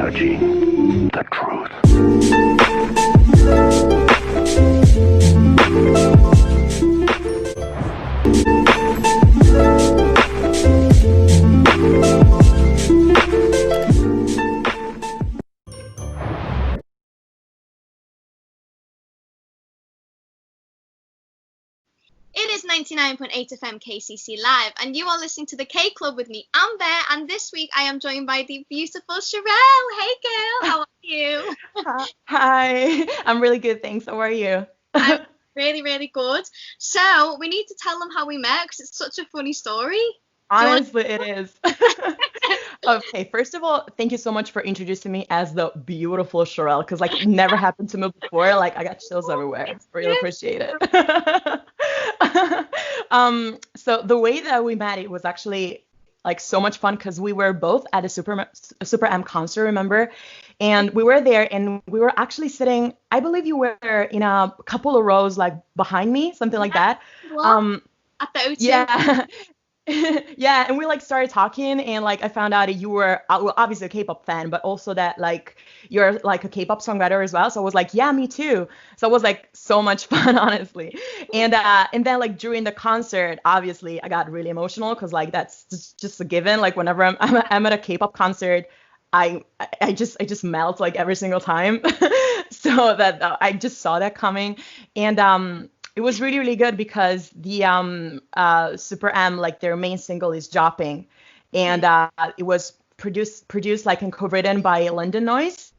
judging the truth. It is 99.8 FM KCC Live, and you are listening to the K Club with me, AMBÉR, and this week I am joined by the beautiful Shorelle. Hey girl, how are you? Hi, I'm really good, thanks. How are you? I'm really, really good. So, we need to tell them how we met, because it's such a funny story. Honestly, it is. Okay, first of all, thank you so much for introducing me as the beautiful Shorelle, because like it never happened to me before. Like I got chills everywhere. Really appreciate it. So the way that we met, it was actually like so much fun because we were both at a Super M concert, remember? And we were there and we were actually sitting, I believe you were in a couple of rows like behind me, something like that. At the O2. Yeah. Yeah, and we like started talking and like I found out that you were well, obviously a K-pop fan, but also that like you're like a K-pop songwriter as well. So I was like, yeah, me too. So it was like so much fun, honestly. And then like during the concert, obviously I got really emotional because like that's just a given. Like whenever I'm at a K-pop concert, I just melt like every single time. So that I just saw that coming. And it was really, really good because the Super M, like their main single is Dropping. And it was produced like and co-written by Linda Noise,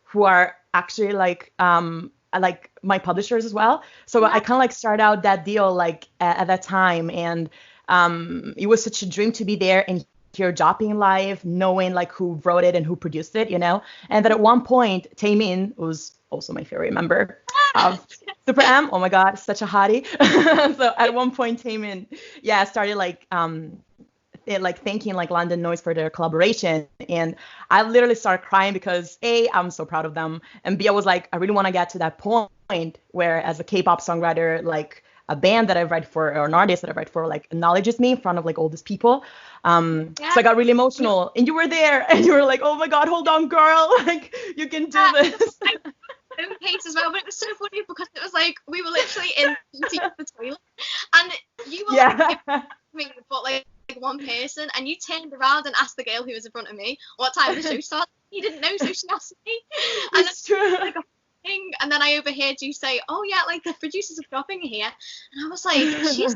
who are actually like my publishers as well. So I kind of like started out that deal like at that time. And it was such a dream to be there and hear Dropping live, knowing like who wrote it and who produced it, you know? And then at one point, Taeyeon was also my favorite member of Super M. Oh my God, such a hottie. So at one point, Taeyeon, yeah, started like thanking like London Noise for their collaboration, and I literally started crying because A, I'm so proud of them, and B, I was like, I really want to get to that point where, as a K-pop songwriter, like a band that I write for or an artist that I write for like acknowledges me in front of like all these people. So I got really emotional, and you were there, and you were like, oh my God, hold on, girl, like you can do this. Case as well, but it was so funny because it was like we were literally in the toilet and you were like me but like one person, and you turned around and asked the girl who was in front of me what time the show started. You didn't know, so she asked me, and it's true. Like a thing, and then I overheard you say, oh yeah, like the producers of Dropping are here, and I was like, she's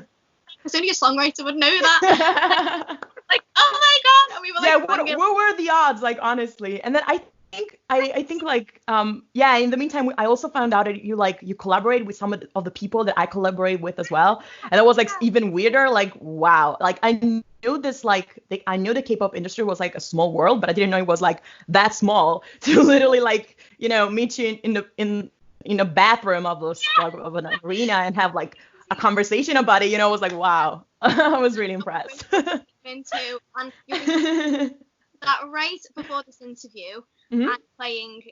only a songwriter would know that. Like, oh my God. And we were like, what were the odds, like, honestly? And then I think like in the meantime I also found out that you collaborate with some of the people that I collaborate with as well, and that was like even weirder. Like, wow, like I knew this, like I knew the K-pop industry was like a small world, but I didn't know it was like that small to literally like, you know, meet you in a bathroom of an arena and have like a conversation about it, you know. It was like, wow. I was really impressed. Into and that right before this interview, I'm playing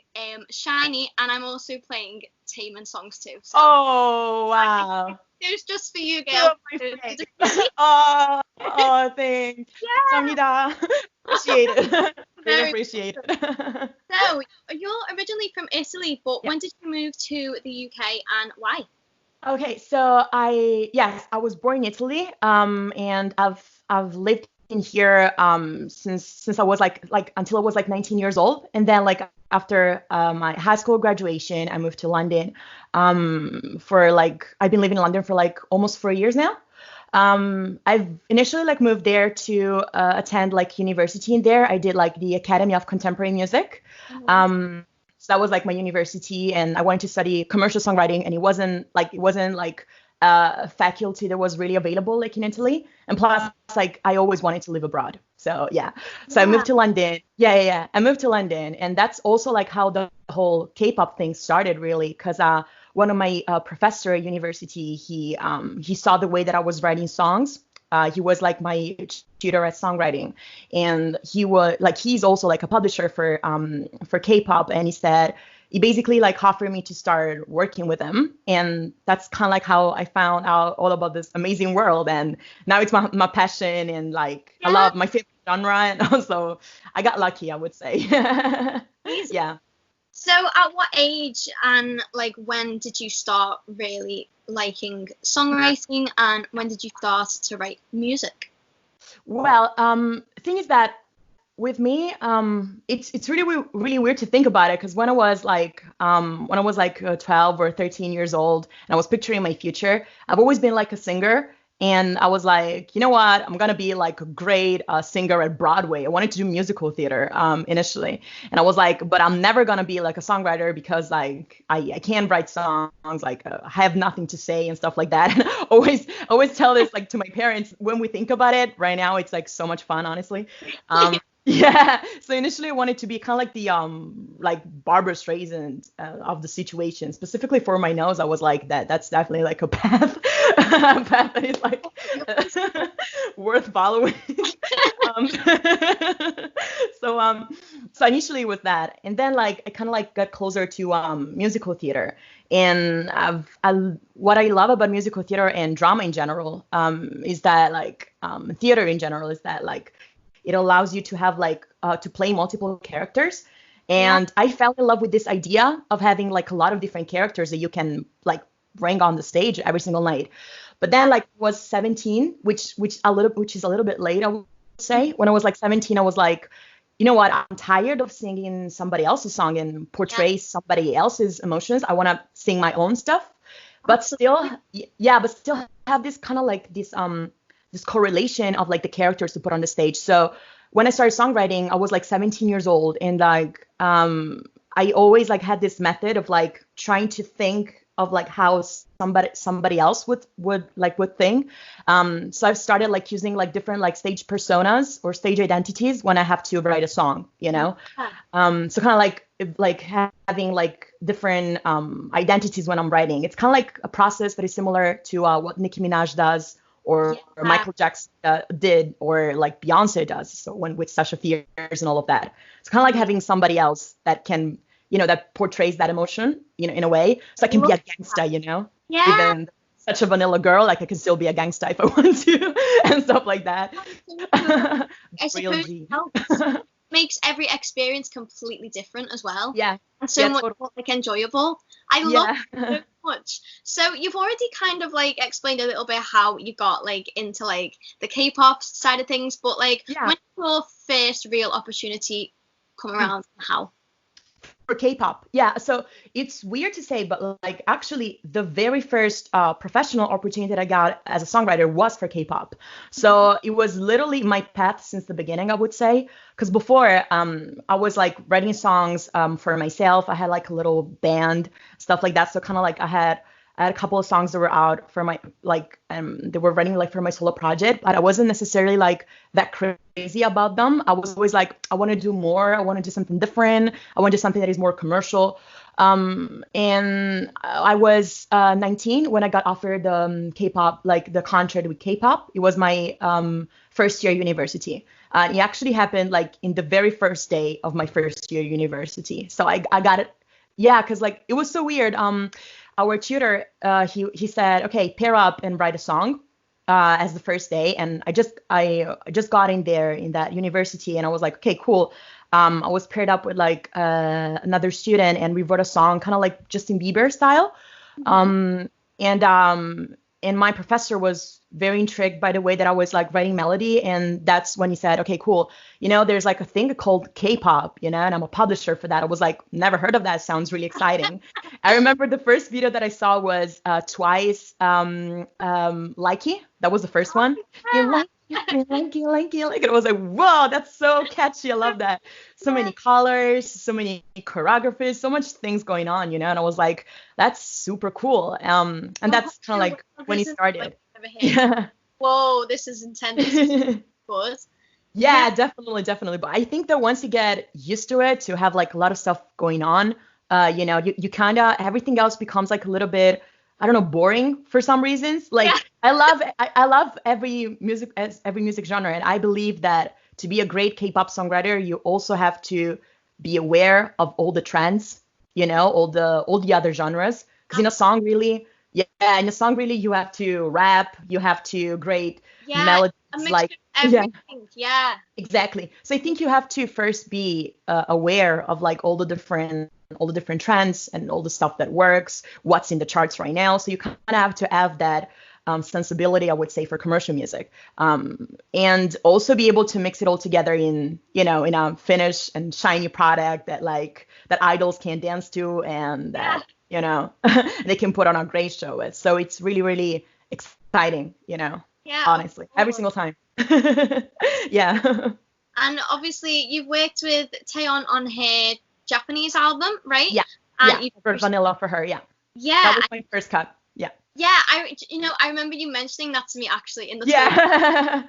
Shiny, and I'm also playing Taeyeon songs too. So. Oh wow! It was just for you, girl. Oh, thanks. 감사합니다. Appreciate it. Really appreciate it. So you're originally from Italy, but when did you move to the UK and why? Okay, so I was born in Italy, and I've lived in here since I was like until I was like 19 years old, and then like after my high school graduation, I moved to London. For like I've been living in London for like almost 4 years now. I've initially like moved there to attend like university in there. I did like the Academy of Contemporary Music. So that was like my university, and I wanted to study commercial songwriting, and it wasn't like faculty that was really available like in Italy. And plus, like I always wanted to live abroad. So so I moved to London. I moved to London, and that's also like how the whole K-pop thing started, really, because one of my professor at university, he saw the way that I was writing songs. He was like my tutor at songwriting, and he's also like a publisher for K-pop, and he basically like offered me to start working with him, and that's kind of like how I found out all about this amazing world, and now it's my passion, and like I love my favorite genre, and also I got lucky, I would say. Yeah. So at what age and like when did you start really liking songwriting, and when did you start to write music? Well, thing is that with me, it's really weird to think about it because when I was like 12 or 13 years old and I was picturing my future, I've always been like a singer. And I was like, you know what? I'm gonna be like a great singer at Broadway. I wanted to do musical theater initially, and I was like, but I'm never gonna be like a songwriter because like I can't write songs. Like I have nothing to say and stuff like that. And always tell this like to my parents when we think about it. Right now, it's like so much fun, honestly. Yeah. So initially I wanted to be kind of like the like Barbara Streisand of the situation. Specifically for my nose, I was like that's definitely like a path path that is like worth following. um, so initially with that, and then like I kind of like got closer to musical theater. And what I love about musical theater and drama in general is that like theater in general is that like it allows you to have like to play multiple characters. And I fell in love with this idea of having like a lot of different characters that you can like bring on the stage every single night. But then like I was 17, which is a little bit late, I would say. When I was like 17, I was like, you know what? I'm tired of singing somebody else's song and portray somebody else's emotions. I want to sing my own stuff, but still, but still have this kind of like this correlation of like the characters to put on the stage. So when I started songwriting, I was like 17 years old, and like I always like had this method of like trying to think of like how somebody else would think. So I've started like using like different like stage personas or stage identities when I have to write a song, you know. So kind of like having like different identities when I'm writing. It's kind of like a process that is similar to what Nicki Minaj does, or Michael Jackson did, or like Beyonce does. So when with Sasha Fierce and all of that, it's kind of like having somebody else that can, you know, that portrays that emotion, you know, in a way. So I can be a gangsta, you know, even such a vanilla girl, like I can still be a gangsta if I want to, and stuff like that. I suppose it helps. Makes every experience completely different as well. Yeah. And so much more like enjoyable. I love it so much. So you've already kind of like explained a little bit how you got like into like the K-pop side of things, but like when did your first real opportunity come around and how? For K-pop, so it's weird to say, but like actually the very first professional opportunity that I got as a songwriter was for K-pop. So it was literally my path since the beginning, I would say, because before I was like writing songs for myself. I had like a little band, stuff like that. So kind of like I had a couple of songs that were out for my like they were running like for my solo project, but I wasn't necessarily like that crazy about them. I was always like, I want to do more. I want to do something different. I want to do something that is more commercial. And I was 19 when I got offered K-pop, like the contract with K-pop. It was my first year university. It actually happened like in the very first day of my first year university. So I got it. Yeah, because like it was so weird. Our tutor, he said, okay, pair up and write a song as the first day. And I just got in there in that university, and I was like, okay, cool. I was paired up with like another student, and we wrote a song kind of like Justin Bieber style. And my professor was very intrigued by the way that I was like writing melody. And that's when he said, okay, cool. You know, there's like a thing called K-pop, you know, and I'm a publisher for that. I was like, never heard of that. Sounds really exciting. I remember the first video that I saw was Twice, Likey. That was the first one. You like it. It was like, whoa, that's so catchy. I love that. So many colors, so many choreographers, so much things going on, you know. And I was like, that's super cool. And that's kind of like when he started. Yeah. Whoa, this is intense. Good. Yeah, definitely. But I think that once you get used to it, to have like a lot of stuff going on, you know, you kind of, everything else becomes like a little bit, I don't know, boring for some reasons. Like I love every music genre, and I believe that to be a great K-pop songwriter, you also have to be aware of all the trends, you know, all the other genres. Because in a song really, you have to rap, you have to Yeah, a melodies, mixture like, of yeah. everything. Yeah. Exactly. So I think you have to first be aware of like all the different trends and all the stuff that works, what's in the charts right now. So you kind of have to have that sensibility, I would say, for commercial music, and also be able to mix it all together in, in a finished and shiny product that like that idols can dance to and Yeah. that they can put on a great show with. So it's really, really exciting, Yeah, of honestly, every course. single time. Yeah. And obviously, you've worked with Taeyeon on her Japanese album, right? Yeah. And Yeah. you, For Vanilla for her. Yeah. That yeah, was my first cut. Yeah. yeah. I remember you mentioning that to me actually in the tour. Yeah.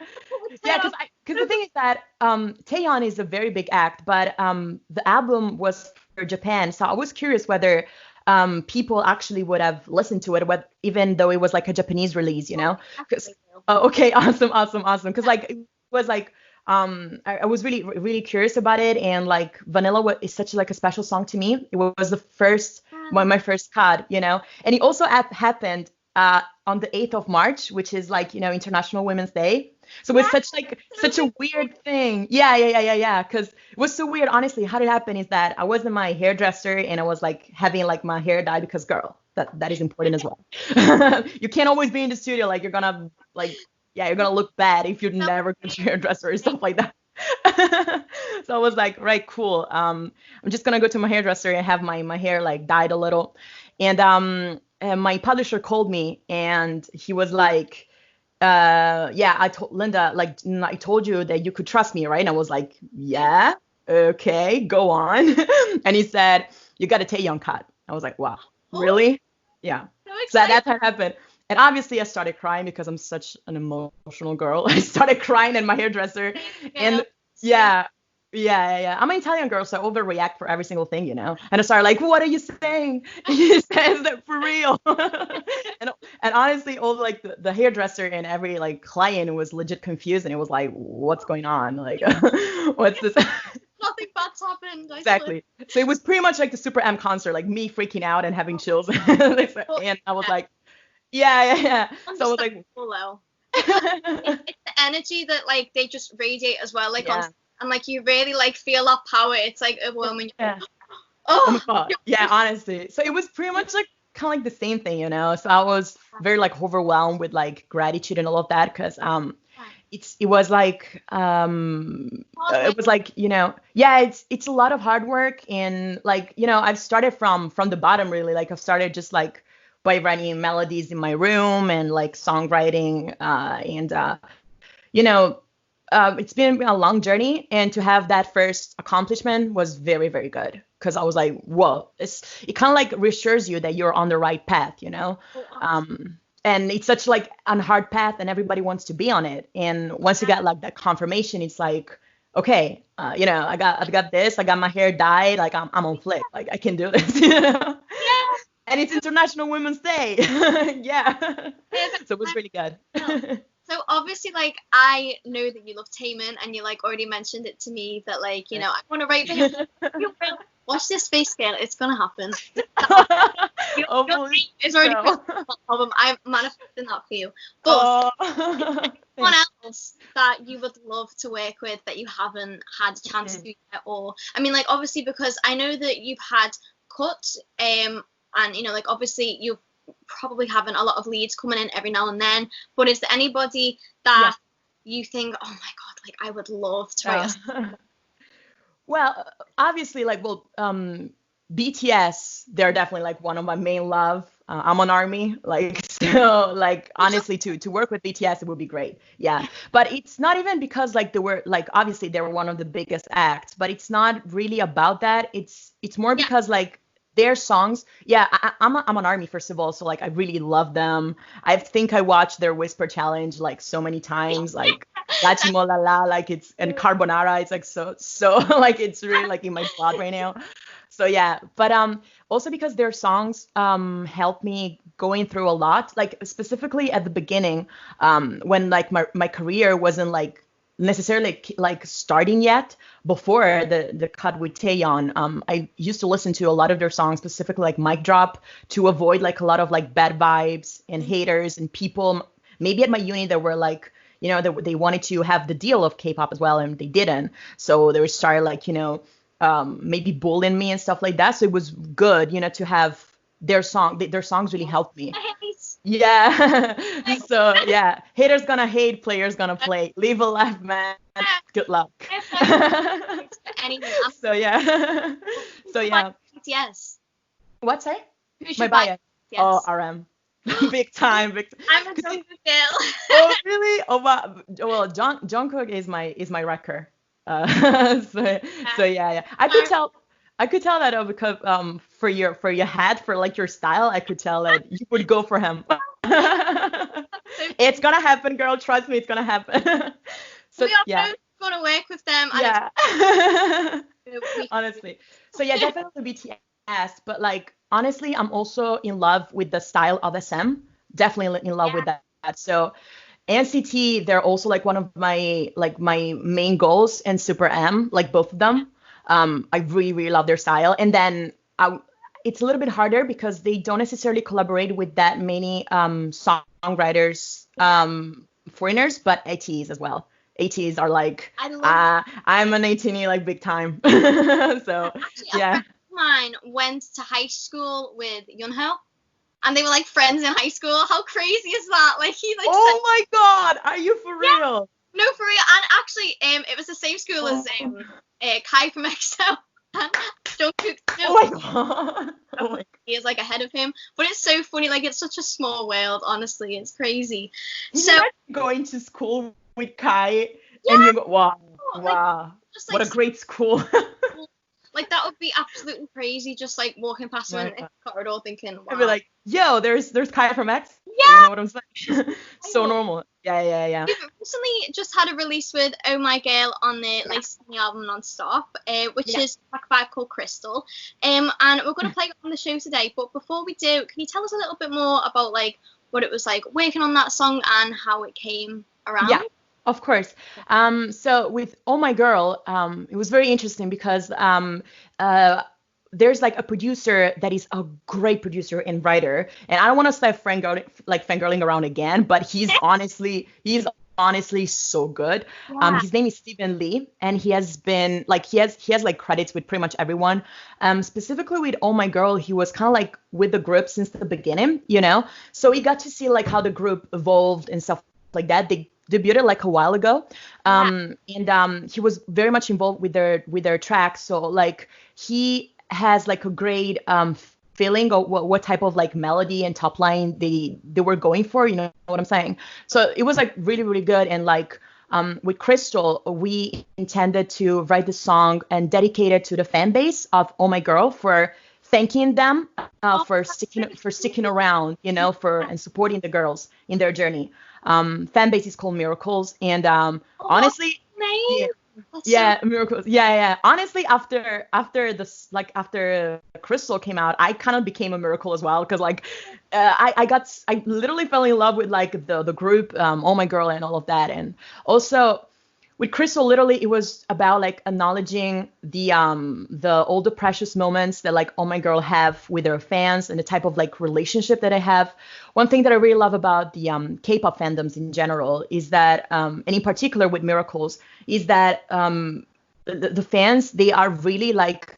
Yeah, Taeyeon. because the thing is that Taeyeon is a very big act, but the album was for Japan, so I was curious whether people actually would have listened to it, even though it was like a Japanese release, you know? 'Cause- Definitely will. oh, okay, awesome, awesome, awesome. Because like it was like I was really really curious about it, and like is such like a special song to me. It was the first my first cut, and it also happened on the 8th of March, which is like International Women's Day. So it's such a weird thing. Yeah. Because it was so weird, honestly. How it happened is that I was in my hairdresser and I was like having like my hair dyed because, girl, that is important as well. You can't always be in the studio, like you're gonna look bad if you never go to your hairdresser or stuff like that. So I was like, right, cool. I'm just gonna go to my hairdresser and have my hair like dyed a little. And my publisher called me and he was like, yeah, I told Linda, like, I told you that you could trust me, right? And I was like, yeah, okay, go on. And he said, you got a Taeyeon cut. I was like, wow, really? Yeah. So that time happened. And obviously I started crying because I'm such an emotional girl. I started crying in my hairdresser. And yeah. I'm an Italian girl, so I overreact for every single thing, And I started like, what are you saying? He says that for real. and honestly, all like the hairdresser and every like client was legit confused, and it was like, what's going on? Like, what's this? Nothing bad's happened. Exactly. So it was pretty much like the Super M concert, like me freaking out and having chills. And I was like, yeah. So I was like, it's the energy that like they just radiate as well, like and like you really like feel that power. It's like overwhelming. Yeah. Oh my God. Yeah, honestly. So it was pretty much like kind of like the same thing, So I was very like overwhelmed with like gratitude and all of that because it was like it's a lot of hard work, and like I've started from the bottom, really. Like I've started just like by writing melodies in my room and like songwriting it's been a long journey, and to have that first accomplishment was very, very good because I was like, whoa, it kind of like reassures you that you're on the right path, and it's such like a hard path and everybody wants to be on it. And once you get like that confirmation, it's like, okay, I've got this, I got my hair dyed, like I'm on flick, like I can do this, Yeah. And it's International Women's Day. Yeah. So it was really good. So obviously, like, I know that you love Taemin, and you like already mentioned it to me that like, I want to write for him. You will. Watch this space scale. It's gonna happen. Your dream is already album. I'm manifesting that for you. But anyone else that you would love to work with that you haven't had a chance to yet, or I mean, like, obviously because I know that you've had cuts, and like obviously you've probably having a lot of leads coming in every now and then, but is there anybody that you think, oh my god, like I would love to write Well, obviously, like, BTS, they're definitely like one of my main love. I'm an ARMY, like, so like honestly to work with BTS, it would be great. Yeah, but it's not even because like they were like, obviously they were one of the biggest acts, but it's not really about that. It's more because like their songs, I'm an ARMY, first of all, so like I really love them. I think I watched their Whisper Challenge like so many times, like Lachimo La La, like it's, and Carbonara, it's like so like it's really like in my blood right now. So yeah, but also because their songs helped me going through a lot, like specifically at the beginning, when like my career wasn't like necessarily like starting yet. Before the cut with Taeyeon, I used to listen to a lot of their songs, specifically like Mic Drop, to avoid like a lot of like bad vibes and haters and people maybe at my uni that were like they wanted to have the deal of K-pop as well, and they didn't. So they would start like, maybe bullying me and stuff like that. So it was good, to have their songs really helped me. Yeah. So yeah, haters gonna hate, players gonna play. Live a life, man. Good luck. So yeah. So yeah. Yes. What's that? Who's My your bias? Yes. Oh, RM. Big time, big time. I'm a Jungkook girl. Oh really? Oh wow. Well, Jungkook is my wrecker. So yeah. I could tell that because for your hat, for like your style, I could tell that you would go for him. It's gonna happen, girl. Trust me, it's gonna happen. So we are yeah. both gonna work with them. Yeah. And Honestly. So yeah, definitely BTS. But like honestly, I'm also in love with the style of SM. Definitely in love with that. So NCT, they're also like one of my main goals, and Super M, like both of them. I really, really love their style. And then it's a little bit harder because they don't necessarily collaborate with that many songwriters, foreigners, but ATs as well. ATs are like, I'm an AT like big time. So actually, yeah. A friend of mine went to high school with Yunho, and they were like friends in high school. How crazy is that? Like he like. Oh my God, are you for real? No, for real. And actually, it was the same school as Kai from EXO and Jungkook too. Oh my God. Oh my God. He is like ahead of him, but it's so funny. Like it's such a small world. Honestly, it's crazy. So going to school with Kai, and you go, wow, just, like, what a great school. Like that would be absolutely crazy. Just like walking past him in the corridor, thinking, wow. I'd be like, yo, there's Kai from X. Yeah. You know what I'm saying? So normal. Yeah. We've recently just had a release with Oh My Girl on the licensing album Non-Stop, which is track 5 called Crystal. And we're going to play it on the show today. But before we do, can you tell us a little bit more about like what it was like working on that song and how it came around? Yeah. Of course. So with Oh My Girl, it was very interesting because there's like a producer that is a great producer and writer, and I don't want to start fangirling around again, but he's honestly so good. Yeah. His name is Stephen Lee, and he has been like he has like credits with pretty much everyone. Specifically with Oh My Girl, he was kind of like with the group since the beginning, so we got to see like how the group evolved and stuff like that. They debuted like a while ago, and he was very much involved with their tracks. So like he has like a great feeling of what type of like melody and top line they were going for. You know what I'm saying? So it was like really, really good. And like with Crystal, we intended to write the song and dedicate it to the fan base of Oh My Girl for thanking them for sticking around, and supporting the girls in their journey. Fan base is called Miracles, and honestly, Miracles. Yeah. Honestly, after Crystal came out, I kind of became a miracle as well, because like I literally fell in love with like the group, Oh My Girl, and all of that. And also with Crystal, literally it was about like acknowledging the all the precious moments that like Oh My Girl have with their fans and the type of like relationship that I have. One thing that I really love about the K-pop fandoms in general is that, and in particular with Miracles, is that the fans, they are really like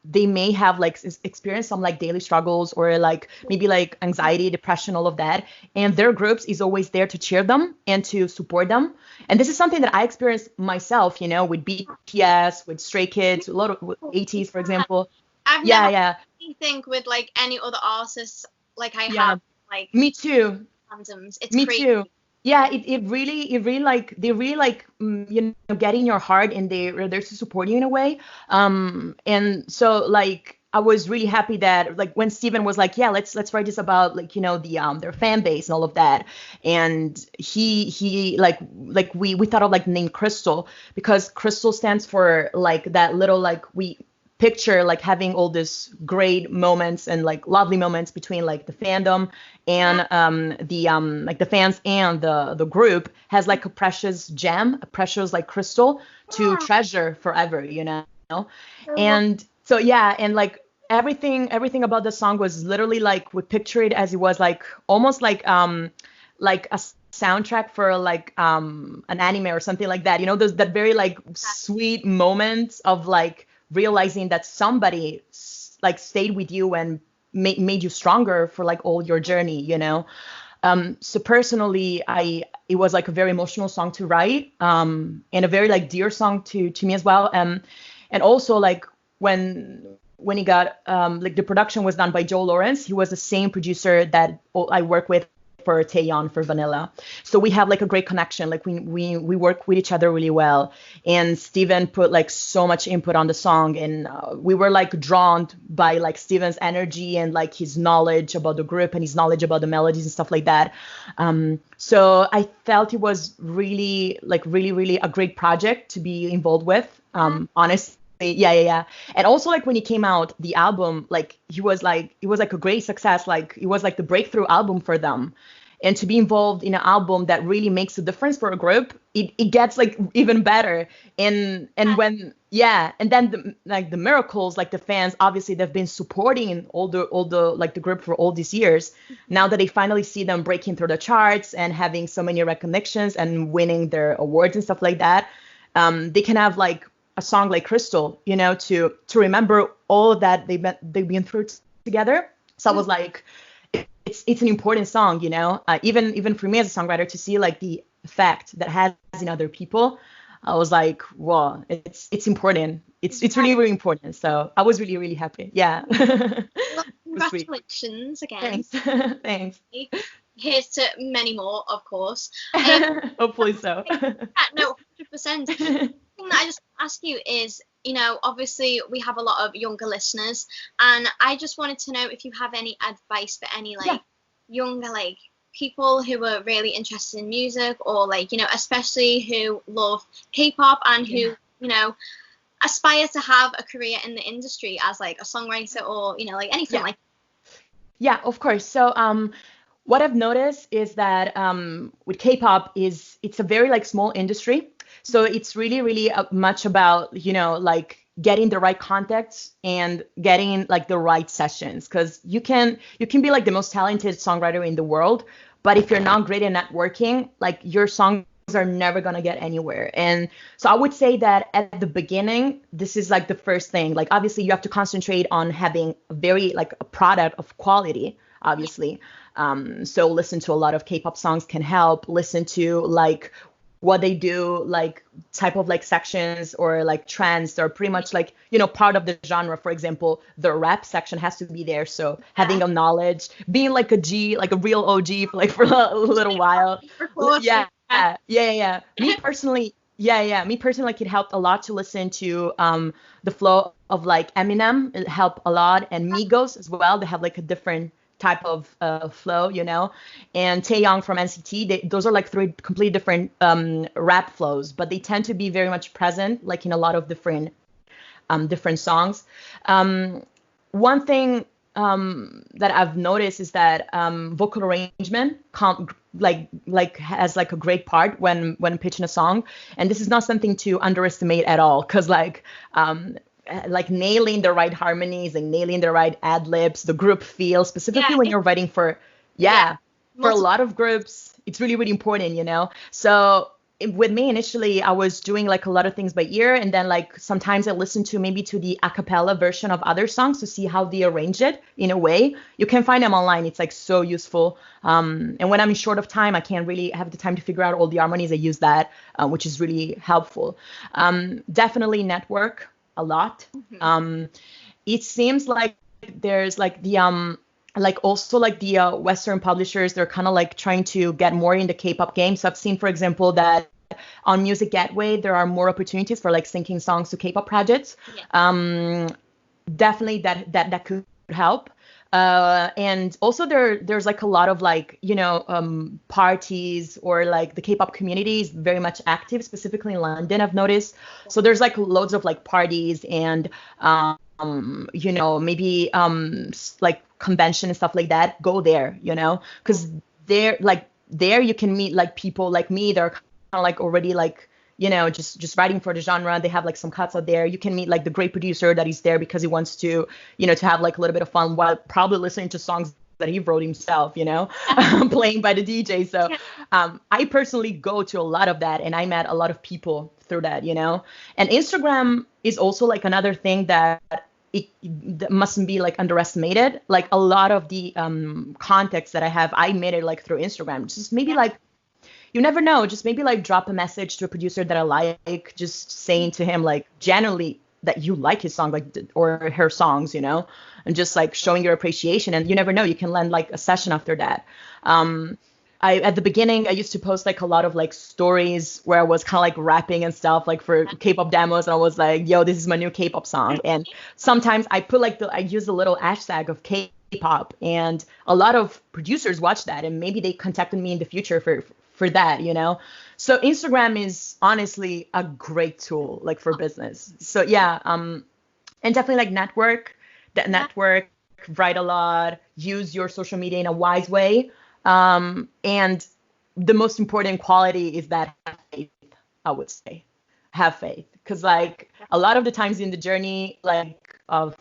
they may have like experienced some like daily struggles or like maybe like anxiety, depression, all of that, and their groups is always there to cheer them and to support them. And this is something that I experienced myself, with BTS, with Stray Kids, a lot of ATs, for example. I've never think with like any other artists like I have like me too fandoms. It's me crazy. too. Yeah, it really like they really like get in your heart, and they're there to support you in a way. And so like I was really happy that like when Steven was like, yeah, let's write this about like the their fan base and all of that. And he like we thought of like the name Crystal, because Crystal stands for like that little like we picture like having all this great moments and like lovely moments between like the fandom and like the fans and the group has like a precious gem, a precious like crystal to treasure forever, And so and like everything about the song was literally like we picture it as it was like almost like a soundtrack for like an anime or something like that. You know, those that very like sweet moments of like realizing that somebody like stayed with you and made you stronger for like all your journey, you know. So personally, it was like a very emotional song to write, and a very like dear song to me as well. And also like when he got like the production was done by Joe Lawrence. He was the same producer that I work with for Taeyeon for Vanilla. So we have like a great connection. Like we work with each other really well. And Steven put like so much input on the song, and we were like drawn by like Steven's energy and like his knowledge about the group and his knowledge about the melodies and stuff like that. So I felt it was really a great project to be involved with. Honestly. Yeah. And also like when he came out, the album, like it was like a great success. Like it was like the breakthrough album for them. And to be involved in an album that really makes a difference for a group, it gets like even better. And when and then the miracles, like the fans, obviously they've been supporting all the like the group for all these years. Now that they finally see them breaking through the charts and having so many recognitions and winning their awards and stuff like that, they can have like a song like Crystal, you know, to remember all of that they've been through together. So I was like, it's an important song, you know, even for me as a songwriter to see like the effect that has in other people. I was like, wow, it's important. It's really important. So I was really happy. Yeah. Well, congratulations again. Thanks. Here's to many more, of course. Hopefully so. No, 100%. The thing that I just ask you is, you know, obviously we have a lot of younger listeners, and I just wanted to know if you have any advice for any like younger like people who are really interested in music, or like, you know, especially who love K-pop and who, you know, aspire to have a career in the industry as like a songwriter or, you know, like anything like. Yeah, of course. So what I've noticed is that with K-pop it's a very like small industry. So it's really much about, you know, like getting the right contacts and getting like the right sessions, because you can be like the most talented songwriter in the world, but if you're not great at networking, like your songs are never going to get anywhere. And so I would say that at the beginning, this is like the first thing. Like obviously you have to concentrate on having a very like a product of quality, obviously. So listen to a lot of K-pop songs can help. Listen to like what they do, like type of like sections or like trends that are pretty much like, you know, part of the genre. For example, the rap section has to be there. So having a knowledge, being like a real OG for a little while. Yeah. Me personally, like it helped a lot to listen to the flow of like Eminem. It helped a lot, and Migos as well. They have like a different type of flow, you know, and Taeyeon from NCT. Those are like three completely different rap flows, but they tend to be very much present, like in a lot of different songs. One thing that I've noticed is that vocal arrangement has like a great part when pitching a song, and this is not something to underestimate at all, because like nailing the right harmonies and nailing the right ad libs, the group feel, specifically when you're writing for a lot of groups, it's really important, you know. So with me initially, I was doing like a lot of things by ear, and then like sometimes I listened to the a cappella version of other songs to see how they arrange it in a way. You can find them online. It's like so useful. And when I'm short of time, I can't really have the time to figure out all the harmonies. I use that, which is really helpful. Definitely network a lot. It seems like there's like the Western publishers, they're kind of like trying to get more in the K-pop game. So I've seen, for example, that on Music Gateway there are more opportunities for like syncing songs to K-pop projects. Definitely that could help. And also there's like a lot of like, you know, parties, or like the K-pop community is very much active, specifically in London, I've noticed. So there's like loads of like parties and you know, maybe like convention and stuff like that. Go there, you know, because there you can meet like people like me that are kind of like already like, you know, just writing for the genre. They have like some cuts out there. You can meet like the great producer that is there because he wants to, you know, to have like a little bit of fun while probably listening to songs that he wrote himself, playing by the DJ. So I personally go to a lot of that, and I met a lot of people through that. And Instagram is also like another thing that that mustn't be like underestimated. Like a lot of the contacts that I have, I made it like through Instagram. Just maybe like, you never know, just maybe like drop a message to a producer that I like, just saying to him like generally that you like his song, like, or her songs, and just like showing your appreciation. And you never know, you can land like a session after that. At the beginning, I used to post like a lot of like stories where I was kind of like rapping and stuff like for K-pop demos, and I was like, yo, this is my new K-pop song. And sometimes I put like I use a little hashtag of K-pop, and a lot of producers watch that, and maybe they contacted me in the future for that, So Instagram is honestly a great tool like for business. So yeah, and definitely like network, write a lot, use your social media in a wise way. And the most important quality is that have faith, I would say. Have faith. Because like a lot of the times in the journey, like of,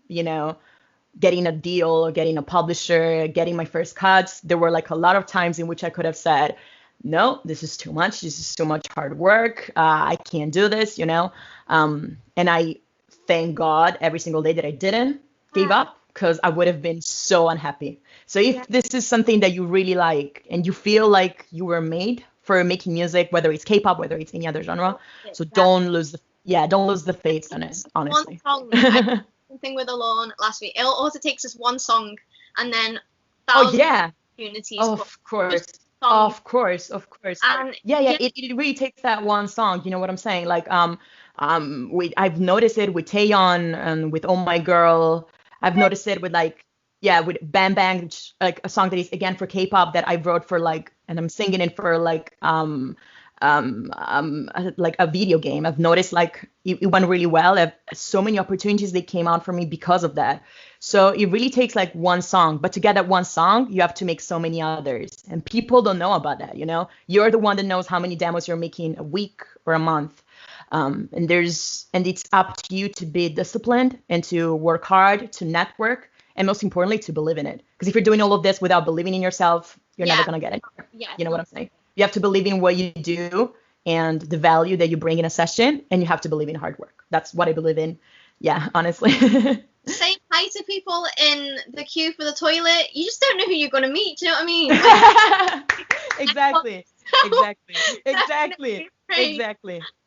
getting a deal, getting a publisher, getting my first cuts, there were like a lot of times in which I could have said, no, this is too much. This is too much hard work. I can't do this, And I thank God every single day that I didn't give up, because I would have been so unhappy. So if this is something that you really like and you feel like you were made for making music, whether it's K-pop, whether it's any other genre, so don't lose the faith on it, honestly. One song, something with Alone last week. It also takes us one song and then thousands of opportunities. Of course. And it really takes that one song. You know what I'm saying? Like I've noticed it with Taeyeon and with Oh My Girl. I've noticed it with with Bang Bang, like a song that is again for K-pop that I wrote for like, and I'm singing it for like a video game. I've noticed like it went really well. I have so many opportunities that came out for me because of that. So it really takes like one song, but to get that one song, you have to make so many others, and people don't know about that. You're the one that knows how many demos you're making a week or a month. And it's up to you to be disciplined and to work hard, to network, and most importantly, to believe in it. Because if you're doing all of this without believing in yourself, you're never going to get it. You know what I'm saying? You have to believe in what you do and the value that you bring in a session, and you have to believe in hard work. That's what I believe in. Yeah, honestly. Saying hi to people in the queue for the toilet, you just don't know who you're going to meet. Do you know what I mean? Exactly.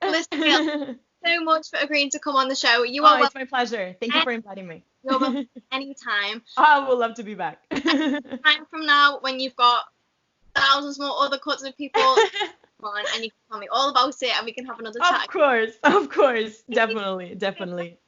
Listen, so much for agreeing to come on the show. It's my pleasure. Thank you for inviting me. You're welcome anytime. I would love to be back. Time from now, when you've got thousands more other cuts of people on, and you can tell me all about it, and we can have another chat. Of course. Definitely.